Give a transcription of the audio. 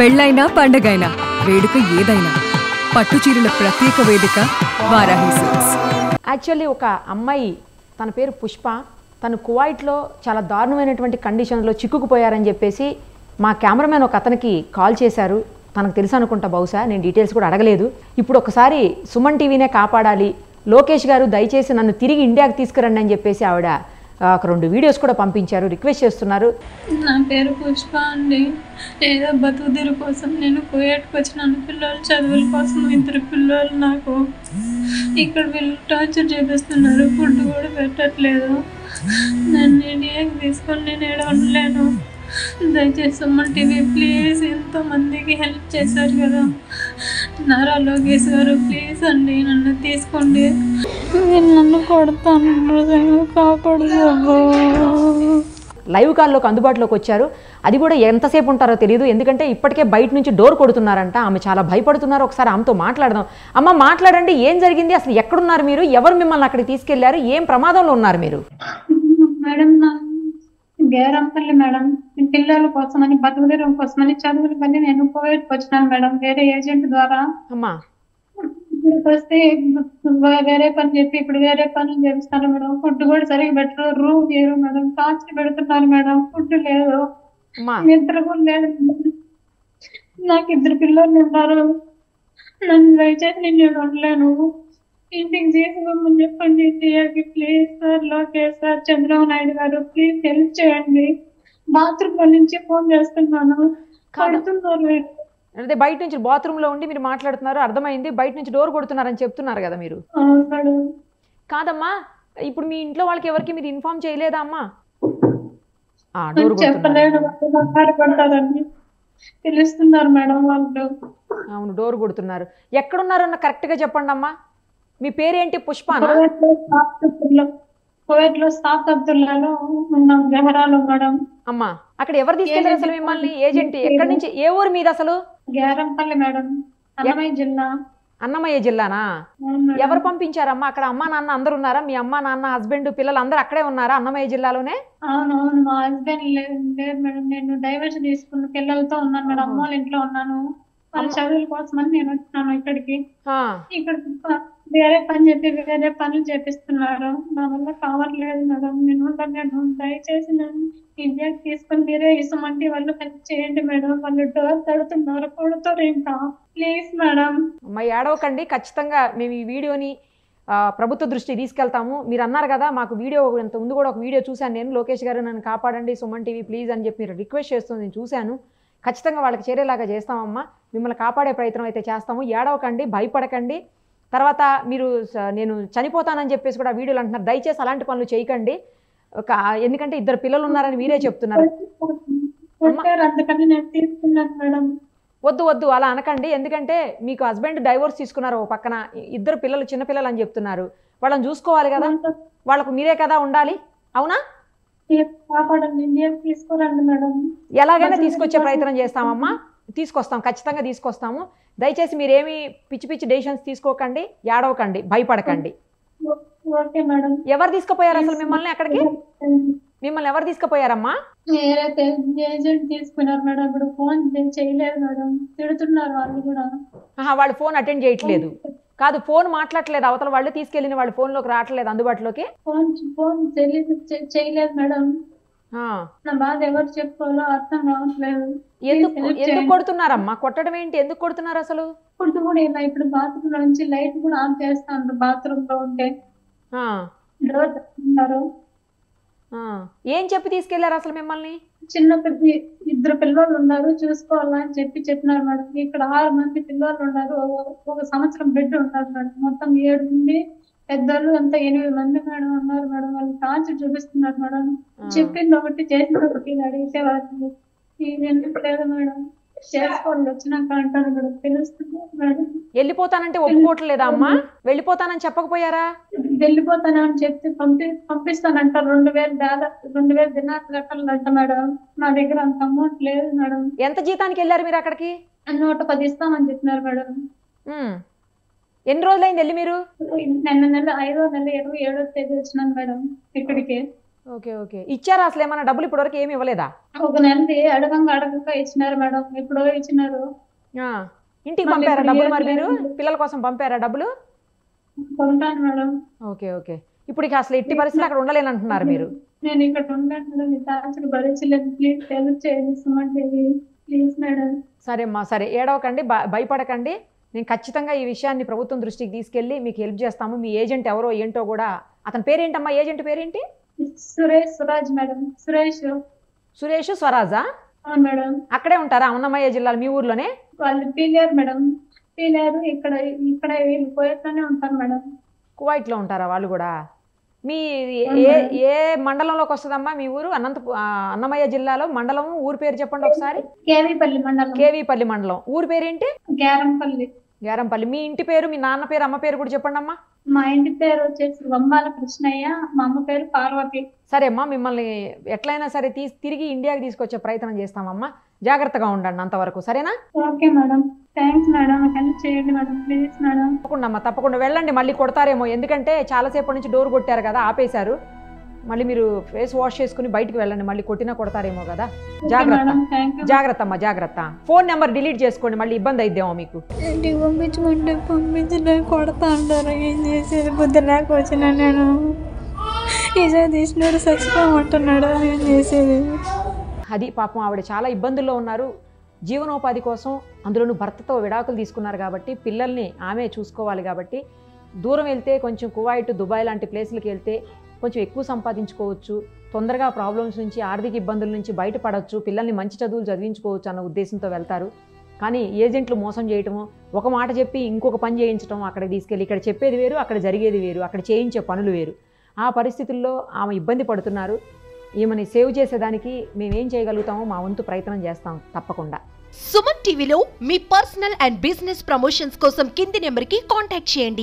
పెళ్ళైనా పండగైనా వేడుక ఏదైనా పట్టుచీరల ప్రత్యేక వేదిక వారాహి సిల్క్స్. యాక్చువల్లీ ఒక అమ్మాయి తన పేరు పుష్ప, తను కువైట్లో చాలా దారుణమైనటువంటి కండిషన్లో చిక్కుకుపోయారని చెప్పేసి మా కెమెరామెన్ ఒక అతనికి కాల్ చేశారు. తనకు తెలుసు అనుకుంటా, బహుశా నేను డీటెయిల్స్ కూడా అడగలేదు. ఇప్పుడు ఒకసారి సుమన్ టీవీనే కాపాడాలి, లోకేష్ గారు దయచేసి నన్ను తిరిగి ఇండియాకి తీసుకురండి అని చెప్పేసి ఆవిడ ఒక 2 వీడియోస్ కూడా పంపించారు, రిక్వెస్ట్ చేస్తున్నారు. నా పేరు పుష్ప అండి. ఏదో బతుకుదెరు కోసం నేను కువైట్కి వచ్చినాను. పిల్లలు చదువుల కోసం 2 పిల్లలు నాకు. ఇక్కడ వీళ్ళు టార్చర్ చేపిస్తున్నారు, ఫుడ్ కూడా పెట్టట్లేదు. నన్ను ఇండియాకి తీసుకొని నేను ఏడ ఉండలేను. దయచేసి సుమన్ టీవీ ప్లీజ్, ఎంతోమందికి హెల్ప్ చేశారు కదా నారా లోకేష్ గారు, ప్లీజ్ అండి నన్ను తీసుకోండి. నేను నన్ను కొడతాను, కాపాడు. లైవ్ కాల్లోకి అందుబాటులోకి వచ్చారు. అది కూడా ఎంతసేపు ఉంటారో తెలియదు, ఎందుకంటే ఇప్పటికే బయట నుంచి డోర్ కొడుతున్నారంట. ఆమె చాలా భయపడుతున్నారు. ఒకసారి ఆమెతో మాట్లాడదాం. అమ్మ మాట్లాడండి, ఏం జరిగింది, అసలు ఎక్కడున్నారు మీరు, ఎవరు మిమ్మల్ని అక్కడికి తీసుకెళ్లారు, ఏం ప్రమాదంలో ఉన్నారు మీరు? మేడం గేరంపల్లి మేడం, పిల్లల కోసమని బతుకుదెరువు కోసమని చదువులు పని నేను కువైట్కి వచ్చినాను మేడం, వేరే ఏజెంట్ ద్వారా. అమ్మా వస్తే వేరే పని చెప్పి ఇప్పుడు వేరే పనులు చేపిస్తాను మేడం. ఫుడ్ కూడా సరిగ్గా పెట్టరు, రూమ్ చేయరు మేడం, టార్చర్ పెడుతున్నారు మేడం. ఫుడ్ లేదు, నిద్ర కూడా లేదు. నాకు 2 పిల్లలు ఉన్నారు. నన్ను దయచేసి నేను ఉండలేను, ఇంటికి తీసుకోమని చెప్పండి. ఇండియాకి please sir, Lokesh sir, Chandrababu Naidu గారు ప్లీజ్ హెల్ప్ చేయండి. బాత్రూమ్ నుంచి ఫోన్ చేస్తున్నాను, కడుతున్నారు. అంటే బయట నుంచి బాత్రూమ్ లో ఉండి మీరు మాట్లాడుతున్నారు, అర్థమైంది. బయట నుంచి డోర్ కొడుతున్నారని చెప్తున్నారు కదా మీరు. కాదమ్మా, ఇప్పుడు మీ ఇంట్లో వాళ్ళకి ఎవరికి మీరు ఇన్ఫార్మ్ చేయలేదా అమ్మా? డోర్ చెప్పలేదు, తెలుస్తున్నారు మేడం వాళ్ళు. అవును, డోర్ కొడుతున్నారు. ఎక్కడున్నారన్న కరెక్ట్ గా చెప్పండి అమ్మా. మీ పేరేంటి? పుష్పనా? కువైట్ లో సాత్ అబ్దుల్లాలో ఉన్నాం, జహరాలో మేడం. అమ్మా అక్కడ ఎవరు తీసుకెళ్లారు అసలు మిమ్మల్ని? ఏజెంట్ ఎక్కడి నుంచి, ఏ ఊరు మీద అసలు? గేరంపల్లి మేడం, అన్నమయ్య జిల్లా. అన్నమయ్య జిల్లానా? ఎవరు పంపించారమ్మా? అక్కడ అమ్మా నాన్న అందరు ఉన్నారా? మీ అమ్మా నాన్న హస్బెండ్ పిల్లలు అందరు అక్కడే ఉన్నారా అన్నమయ్య జిల్లాలోనే? అవునవును, మా హస్బెండ్ లేదు మేడం. నేను డైవర్స్ తీసుకున్న పిల్లలతో ఉన్నాను మేడం, అమ్మ వాళ్ళ ఇంట్లో ఉన్నాను. వాళ్ళ చదువుల కోసమని నేను వచ్చినాను ఇక్కడికి. ఇక్కడ వేరే పని చెప్పి వేరే పనులు చేపిస్తున్నారు, నా వల్ల కావట్లేదు మేడం. నేను దయచేసి నన్ను ఇండియాకి తీసుకొని మీరే ఇసమంటి వాళ్ళు హెల్ప్ చేయండి మేడం. వాళ్ళు డోర్ తడుతున్నారు, కొడుతారు ఇంకా, ప్లీజ్ మేడం. అమ్మ ఏడవకండి, ఖచ్చితంగా మేము ఈ వీడియోని ప్రభుత్వ దృష్టి తీసుకెళ్తాము. మీరు అన్నారు కదా మాకు వీడియో, ఇంత ముందు కూడా ఒక వీడియో చూశాను నేను, లోకేష్ గారు నన్ను కాపాడండి సుమన్ టీవీ ప్లీజ్ అని చెప్పి మీరు రిక్వెస్ట్ చేస్తుంది నేను చూశాను. ఖచ్చితంగా వాళ్ళకి చేరేలాగా చేస్తామమ్మా, మిమ్మల్ని కాపాడే ప్రయత్నం అయితే చేస్తాము. ఏడవకండి, భయపడకండి. తర్వాత మీరు నేను చనిపోతానని చెప్పేసి కూడా వీడియోలు అంటున్నారు. దయచేసి అలాంటి పనులు చేయకండి, ఎందుకంటే 2 పిల్లలు ఉన్నారని మీరే చెప్తున్నారు. వద్దు వద్దు అలా అనకండి, ఎందుకంటే మీకు హస్బెండ్ డైవోర్స్ తీసుకున్నారు, ఓ పక్కన 2 పిల్లలు చిన్న పిల్లలు అని చెప్తున్నారు. వాళ్ళని చూసుకోవాలి కదా, వాళ్ళకు మీరే కదా ఉండాలి, అవునా? ఎలాగైనా తీసుకొచ్చే ప్రయత్నం చేస్తామమ్మా, తీసుకొస్తాం, ఖచ్చితంగా తీసుకొస్తాము. దయచేసి మీరేమి పిచ్చి పిచ్చి డెసిషన్స్ తీసుకోకండి, ఏడవకండి, భయపడకండి. ఎవరు తీసుకుపోయారు అసలు మిమ్మల్ని అక్కడికి? మిమ్మల్ని ఎవరు తీసుకుపోయారమ్మా? ఏజెంట్ తీసుకున్నారు మేడం. ఇప్పుడు ఫోన్ చేయలేదు మేడం, తిడుతున్నారు వాళ్ళు కూడా. వాళ్ళు ఫోన్ అటెండ్ చేయట్లేదు కాదు, ఫోన్ మాట్లాడలేదు అవతల వాళ్ళు, తీసుకెళ్ళిన వాళ్ళు ఫోన్ లోకి రావట్లేదు అందుబాటులోకి. ఫోన్ చేయలేదు మేడం. నా బాధ ఎవరు చెప్పుకోవాలో అర్థం కావట్లేదు. ఎందుకు కొడుతున్నారమ్మా? కొట్టడం ఏంటి, ఎందుకు కొడుతున్నారు అసలు? ఫుడ్ కూడా ఇలా, ఇప్పుడు బాత్రూమ్ లో నుంచి లైట్ కూడా ఆన్ చేస్తాను, బాత్రూమ్ లో ఉంటే డోర్ తెస్తున్నారు. ఏం చెప్పి తీసుకెళ్లారు అసలు మిమ్మల్ని? చిన్న 2 పిల్లలు ఉన్నారు, చూసుకోవాలని చెప్పినారు మేడం. ఇక్కడ 6 మంది పిల్లలు ఉన్నారు, 1 సంవత్సరం బిడ్డ ఉన్నారు మేడం. మొత్తం 7 మంది పెద్దోళ్ళు అంతా 8 మంది మేడం ఉన్నారు మేడం. వాళ్ళు టార్చర్ చూపిస్తున్నారు మేడం. చెప్పింది ఒకటి, చేసిన ఒకటి, అడిగితే వాళ్ళు ఎందుకు లేదు మేడం, చేసుకోవాలి వచ్చినాక అంటారు మేడం, తెలుస్తున్నారు మేడం. వెళ్ళిపోతానంటే ఒప్పుకోవట్లేదా అమ్మా? వెళ్ళిపోతానని చెప్పకపోయారా? వెళ్ళిపోతానని చెప్తే పంపిస్తానంటారు. 2000 దినాలు కట్టాలంట మేడం. నా దగ్గర అంత అమౌంట్ లేదు మేడం. ఎంత జీతానికి వెళ్ళారు మీరు అక్కడికి? 110 ఇస్తామని చెప్పినారు మేడం. ఎన్ని రోజులైంది వెళ్ళి మీరు? నిన్న నెల 5వ నెల 27వ తేదీ వచ్చినాను మేడం ఇక్కడికి. ఓకే ఓకే ఇచ్చారా అసలు ఏమైనా డబ్బులు ఇప్పటివరకు ఏమి ఇవ్వలేదా? ఒక నెలది అడగంగా ఇచ్చినారు మేడం, ఎప్పుడో ఇచ్చినారు. ఆ, ఇంటికి పంపారా డబ్బులు? మరి మీరు పిల్లల కోసం పంపారా డబ్బులు? కొంటాను మేడం. ఓకే ఓకే ఇప్పుడు ఇక అసలు ఎట్టి పరిస్థితులు అక్కడ ఉండలేనంటున్నారు మీరు? నేను ఇక్కడ ఉండట్లేదు, మీ టార్చర్ భరించలేదు, ప్లీజ్ హెల్ప్ చేయండి సుమన్ టీవీ ప్లీజ్ మేడం. సరే అమ్మా సరే, ఏడవకండి, భయపడకండి. నేను ఖచ్చితంగా ఈ విషయాన్ని ప్రభుత్వం దృష్టికి తీసుకెళ్ళి మీకు హెల్ప్ చేస్తాము. మీ ఏజెంట్ ఎవరో ఏంటో కూడా, అతని పేరేంటమ్మా? ఏజెంట్ పేరేంటి? సురేష్ మేడం. సురేష్ స్వరాజా? అవును మేడం. అక్కడే ఉంటారా అన్నమయ్య జిల్లాలో మీ ఊర్లోనే? వాళ్ళు పీలేరు మేడం, పీలేరు. ఇక్కడ వీళ్ళు కోయట్లోనే ఉంటారు మేడం. కువైట్లో ఉంటారా వాళ్ళు కూడా? మీ ఏ మండలంలోకి వస్తుందమ్మా మీ ఊరు? అన్నమయ్య జిల్లాలో మండలం ఊరు పేరు చెప్పండి ఒకసారి. కేవీపల్లి మండలం. ఊరు పేరేంటి? గ్యారంపల్లి. మీ ఇంటి పేరు, మీ నాన్న పేరు, అమ్మ పేరు కూడా చెప్పండి అమ్మా. మా ఇంటి పేరు వచ్చేసి వమ్మాల కృష్ణయ్య, మా అమ్మ పేరు పార్వతి. సరే అమ్మా, మిమ్మల్ని ఎట్లయినా సరే తిరిగి ఇండియాకి తీసుకొచ్చే ప్రయత్నం చేస్తామమ్మా. జాగ్రత్తగా ఉండండి అంతవరకు, సరేనా? Okay madam, thanks madam, help చేయండి మేడం ప్లీజ్ మేడం. తప్పకుండా అమ్మా తప్పకుండా వెళ్ళండి. మళ్ళీ కొడతారేమో, ఎందుకంటే చాలాసేపటి నుంచి డోర్ కొట్టారు కదా, ఆపేశారు. మళ్ళీ మీరు ఫేస్ వాష్ చేసుకుని బయటికి వెళ్ళండి, మళ్ళీ కొట్టినా కొడతారేమో కదా. జాగ్రత్త అమ్మా జాగ్రత్త. ఫోన్ నెంబర్ డిలీట్ చేసుకోండి, మళ్ళీ ఇబ్బంది అయిద్దేమో మీకు. ఇంటికి పంపించలే, కొడతా అంటారు. ఏం చేసేది, బుద్ధి లేక వచ్చిన నేను. నిజం తీసినాడు, చచ్చిపోమంటున్నాడు, ఏం చేసేది? అది పాపం ఆవిడ చాలా ఇబ్బందుల్లో ఉన్నారు. జీవనోపాధి కోసం, అందులోనూ భర్తతో విడాకులు తీసుకున్నారు కాబట్టి పిల్లల్ని ఆమె చూసుకోవాలి కాబట్టి, దూరం వెళ్తే కొంచెం కువైట్, దుబాయ్ లాంటి ప్లేసులకి వెళ్తే కొంచెం ఎక్కువ సంపాదించుకోవచ్చు, తొందరగా ప్రాబ్లమ్స్ నుంచి, ఆర్థిక ఇబ్బందుల నుంచి బయటపడవచ్చు, పిల్లల్ని మంచి చదువులు చదివించుకోవచ్చు అన్న ఉద్దేశంతో వెళ్తారు. కానీ ఏజెంట్లు మోసం చేయటము, ఒక మాట చెప్పి ఇంకొక పని చేయించడం, అక్కడికి తీసుకెళ్ళి ఇక్కడ చెప్పేది వేరు, అక్కడ జరిగేది వేరు, అక్కడ చేయించే పనులు వేరు. ఆ పరిస్థితుల్లో ఆమె ఇబ్బంది పడుతున్నారు. ఈమెని సేవ్ చేసేదానికి మేమేం చేయగలుగుతామో మా వంతు ప్రయత్నం చేస్తాం తప్పకుండా. సుమన్ టీవీలో మీ పర్సనల్ అండ్ బిజినెస్ ప్రమోషన్స్ కోసం కింది నెంబర్కి కాంటాక్ట్ చేయండి.